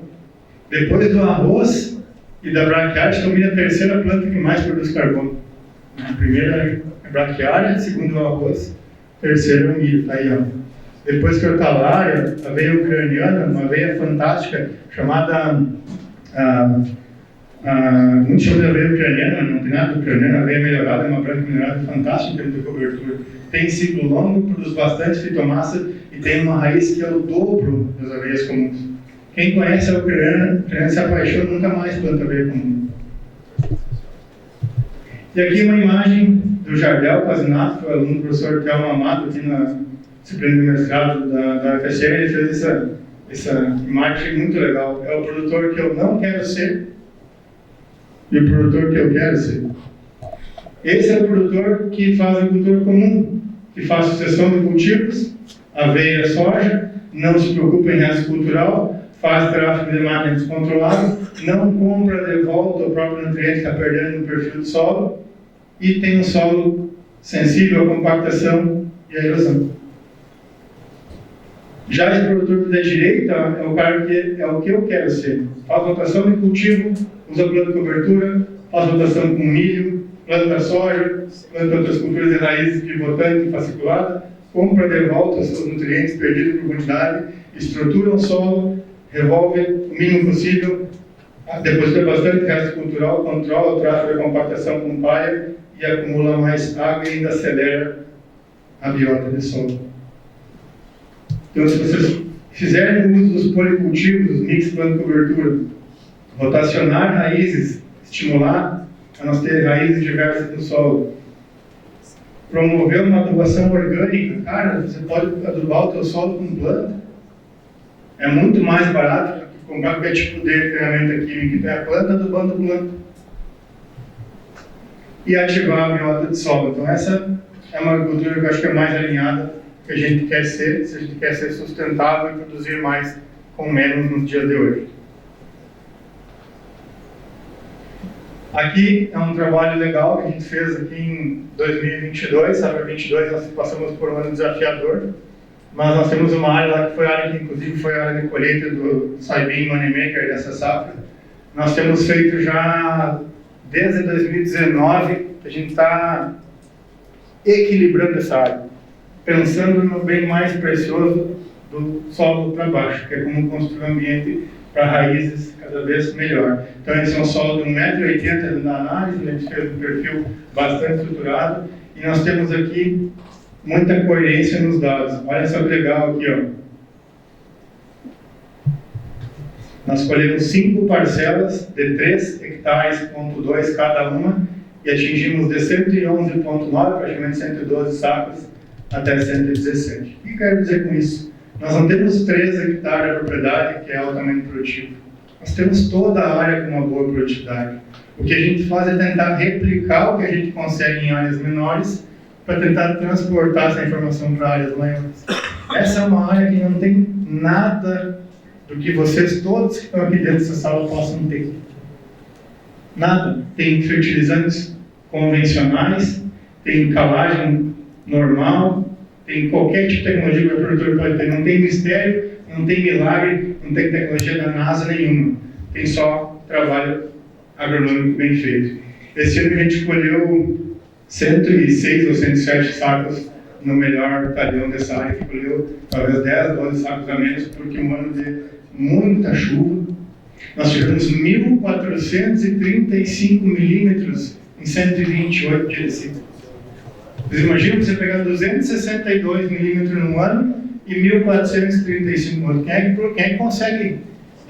Depois do arroz e da braquiária, o milho é a terceira planta que mais produz carbono. A primeira é a braquiária, a segunda é o arroz, a terceira é o milho. Tá aí, ó. Depois que a hortalária, a aveia ucraniana, uma aveia fantástica chamada muito chamada de aveia ucraniana, não tem nada de ucraniana, a aveia melhorada, é uma branca melhorada fantástica em termos de cobertura. Tem ciclo longo, produz bastante fitomassa e tem uma raiz que é o dobro das aveias comuns. Quem conhece a ucraniana se apaixona, nunca mais planta aveia comum. E aqui uma imagem do Jardel Pazinato, que é o aluno do professor Thelma Amato, aqui na disciplina de mestrado da UFSM. Ele fez essa imagem muito legal. É o produtor que eu não quero ser e o produtor que eu quero ser. Esse é o produtor que faz agricultura comum, que faz sucessão de cultivos, aveia, soja, não se preocupa em resto cultural, faz tráfego de máquina descontrolado, não compra de volta o próprio nutriente que está perdendo no perfil do solo e tem um solo sensível à compactação e à erosão. Já esse produtor da direita é o cara que é o que eu quero ser. Faz rotação de cultivo, usa planta de cobertura, faz rotação com milho, planta soja, planta outras culturas de raízes pivotante e fasciculada, compra de volta os seus nutrientes perdidos por quantidade, estrutura o solo, revolve o mínimo possível, deposita bastante resto cultural, controla o tráfego da compactação com palha e acumula mais água e ainda acelera a biota do solo. Então, se vocês fizerem uso dos policultivos, dos mix planta-cobertura, rotacionar raízes, estimular a nós ter raízes diversas no solo, promover uma adubação orgânica, cara, você pode adubar o teu solo com planta. É muito mais barato do que comprar qualquer tipo de ferramenta química, então é a planta adubando planta. E ativar a biota de solo. Então essa é uma agricultura que eu acho que é mais alinhada que a gente quer ser, se a gente quer ser sustentável e produzir mais com menos nos dias de hoje. Aqui é um trabalho legal que a gente fez aqui em 2022, sabe, 2022 nós passamos por um ano desafiador, mas nós temos uma área lá que foi a área que inclusive foi a área de colheita do soybean moneymaker dessa safra. Nós temos feito já desde 2019, a gente está equilibrando essa área, pensando no bem mais precioso do solo para baixo, que é como construir um ambiente para raízes cada vez melhor. Então esse é um solo de 1,80 m na análise, a gente fez um perfil bastante estruturado e nós temos aqui muita coerência nos dados. Olha só que legal aqui, ó. Nós colhemos 5 parcelas de 3 hectares, 2 cada uma, e atingimos de 111,9, praticamente 112 sacos, até 117. O que quero dizer com isso? Nós não temos 3 hectares de propriedade, que é altamente produtivo. Nós temos toda a área com uma boa produtividade. O que a gente faz é tentar replicar o que a gente consegue em áreas menores, para tentar transportar essa informação para áreas maiores. Essa é uma área que não tem nada do que vocês todos que estão aqui dentro dessa sala possam ter. Nada. Tem fertilizantes convencionais, tem calagem normal, tem qualquer tipo de tecnologia que o produtor pode ter. Não tem mistério, não tem milagre, não tem tecnologia da NASA nenhuma. Tem só trabalho agronômico bem feito. Esse ano a gente colheu 106 ou 107 sacos no melhor talhão dessa área, que colheu talvez 10, 12 sacos a menos, porque um ano de muita chuva. Nós tivemos 1.435 milímetros em 128 dias de ciclo. Vocês imaginam você pegar 262 milímetros no ano e 1.435 no ano. Quem é que consegue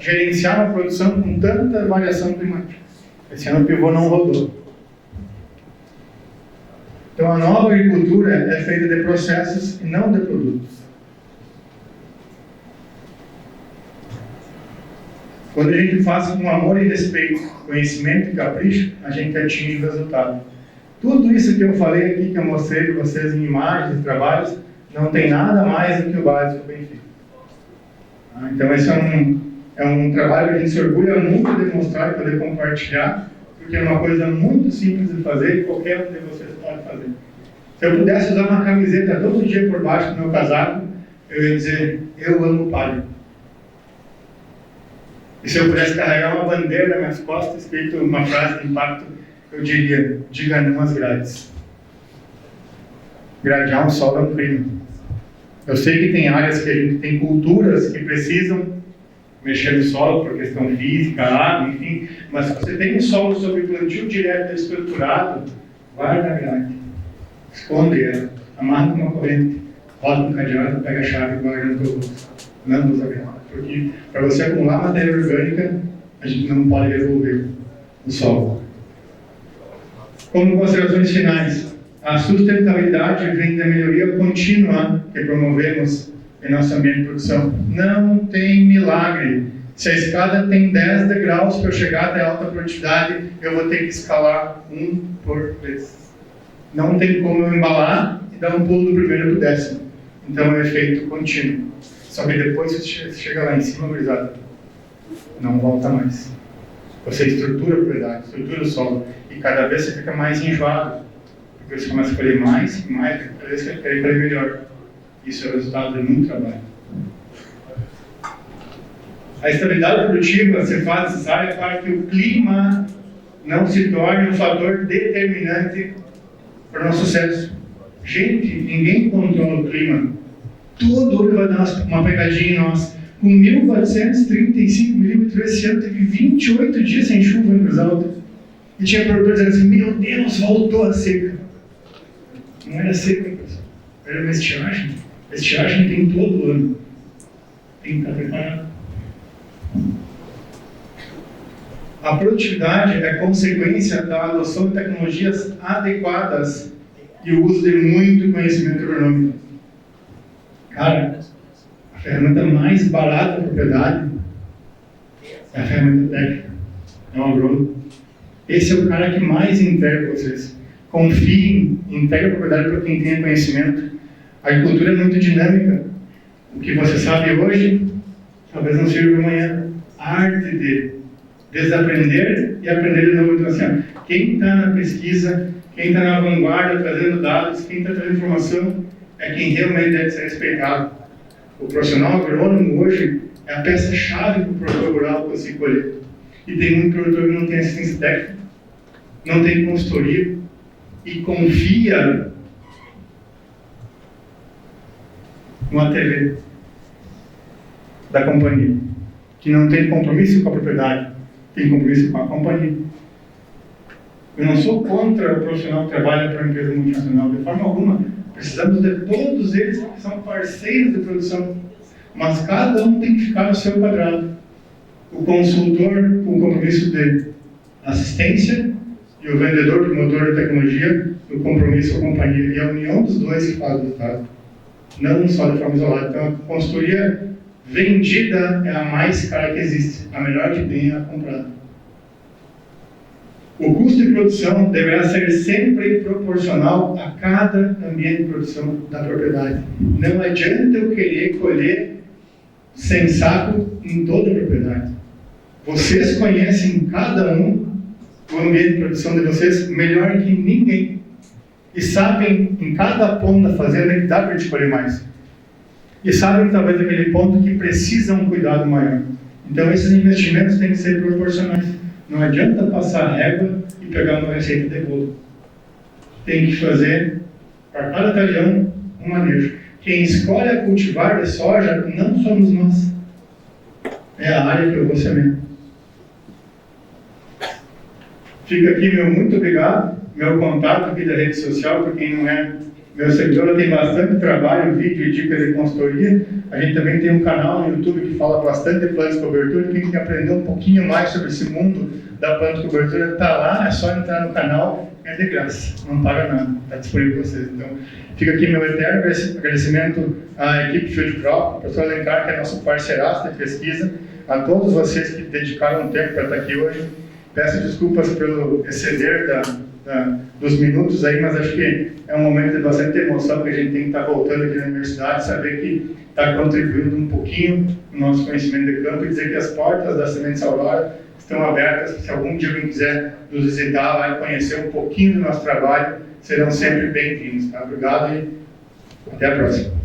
gerenciar uma produção com tanta variação climática? Esse ano o pivô não rodou. Então, a nova agricultura é feita de processos e não de produtos. Quando a gente faz com amor e respeito, conhecimento e capricho, a gente atinge o resultado. Tudo isso que eu falei aqui, que eu mostrei para vocês em imagens e trabalhos, não tem nada mais do que o básico bem feito. Então, esse é um trabalho que a gente se orgulha muito de mostrar e poder compartilhar, porque é uma coisa muito simples de fazer e qualquer um de vocês pode fazer. Se eu pudesse usar uma camiseta todo dia por baixo do meu casaco, eu ia dizer, eu amo palha. E se eu pudesse carregar uma bandeira nas minhas costas, escrito uma frase de impacto, eu diria, diga não às grades. Gradear um solo é um crime. Eu sei que tem áreas que a gente tem culturas que precisam mexer no solo por questão física, água, enfim, mas se você tem um solo sob plantio direto estruturado, guarda a grade, esconde ela, amarra com uma corrente, bota um cadeado, pega a chave e guarda no teu bolso. Não usa grade. Porque para você acumular matéria orgânica, a gente não pode revolver o solo. Como considerações finais, a sustentabilidade vem da melhoria contínua que promovemos em nosso ambiente de produção. Não tem milagre. Se a escada tem 10 degraus para eu chegar até a alta produtividade, eu vou ter que escalar um por vez. Não tem como eu embalar e dar um pulo do primeiro para o 10º. Então é efeito contínuo. Só que depois você chega lá em cima, gurizada, não volta mais. Você estrutura a propriedade, estrutura o solo, e cada vez você fica mais enjoado, porque você começa a colher mais e mais, cada vez você quer colher melhor. Isso é o resultado de muito trabalho. A estabilidade produtiva se faz necessária para que o clima não se torne um fator determinante para o nosso sucesso. Gente, ninguém controla o clima. Todo ano vai dar uma pegadinha em nós. Com 1.435 milímetros esse ano, teve 28 dias sem chuva em Cruz Alta. E tinha produtor dizendo assim, meu Deus, voltou a seca. Não era seca, pessoal. Era uma estiagem. A estiagem tem todo ano. Tem que estar preparado. A produtividade é consequência da adoção de tecnologias adequadas e o uso de muito conhecimento agronômico. Cara, a ferramenta mais barata da propriedade é a ferramenta técnica, é o agrônomo. Esse é o cara que mais entrega vocês. Confiem, entregue a propriedade para quem tenha conhecimento. A agricultura é muito dinâmica. O que você sabe hoje, talvez não sirva amanhã. A arte de desaprender e aprender de novo. Então, assim, quem está na pesquisa, quem está na vanguarda trazendo dados, quem está trazendo informação, é quem realmente deve ser respeitado. O profissional agrônomo hoje é a peça-chave para o produtor rural conseguir colher. E tem muito produtor que não tem assistência técnica, não tem consultoria e confia no ATV da companhia, que não tem compromisso com a propriedade, tem compromisso com a companhia. Eu não sou contra o profissional que trabalha para uma empresa multinacional, de forma alguma. Precisamos de todos eles que são parceiros de produção, mas cada um tem que ficar no seu quadrado. O consultor com o compromisso de assistência e o vendedor, promotor de tecnologia, no compromisso com a companhia. E a união dos dois que faz o resultado, não só de forma isolada. Então, a consultoria vendida é a mais cara que existe, a melhor que tem é a comprada. O custo de produção deverá ser sempre proporcional a cada ambiente de produção da propriedade. Não adianta eu querer colher sem saco em toda a propriedade. Vocês conhecem cada um o ambiente de produção de vocês melhor que ninguém. E sabem em cada ponto da fazenda que dá para escolher mais. E sabem talvez aquele ponto que precisa um cuidado maior. Então esses investimentos têm que ser proporcionais. Não adianta passar a régua e pegar uma receita de bolo. Tem que fazer, para cada talhão, um manejo. Quem escolhe a cultivar de soja não somos nós. É a área que eu vou semear. Fica aqui meu muito obrigado. Meu contato aqui da rede social, para quem não é meu seguidor, tem bastante trabalho, vídeo e dicas de consultoria. A gente também tem um canal no YouTube que fala bastante de planta de cobertura. Quem quer aprender um pouquinho mais sobre esse mundo da planta de cobertura, está lá, é só entrar no canal. é de graça, não paga nada, está disponível para vocês. Então, fica aqui meu eterno agradecimento à equipe Field Pro, ao professor Alencar, que é nosso parceiraço de pesquisa, a todos vocês que dedicaram um tempo para estar aqui hoje. Peço desculpas pelo exceder dos minutos aí, mas acho que é um momento de bastante emoção que a gente tem que estar voltando aqui na universidade, saber que está contribuindo um pouquinho no nosso conhecimento de campo e dizer que as portas da Sementes Aurora estão abertas. Se algum dia alguém quiser nos visitar lá e conhecer um pouquinho do nosso trabalho, serão sempre bem-vindos. Tá? Obrigado e até a próxima.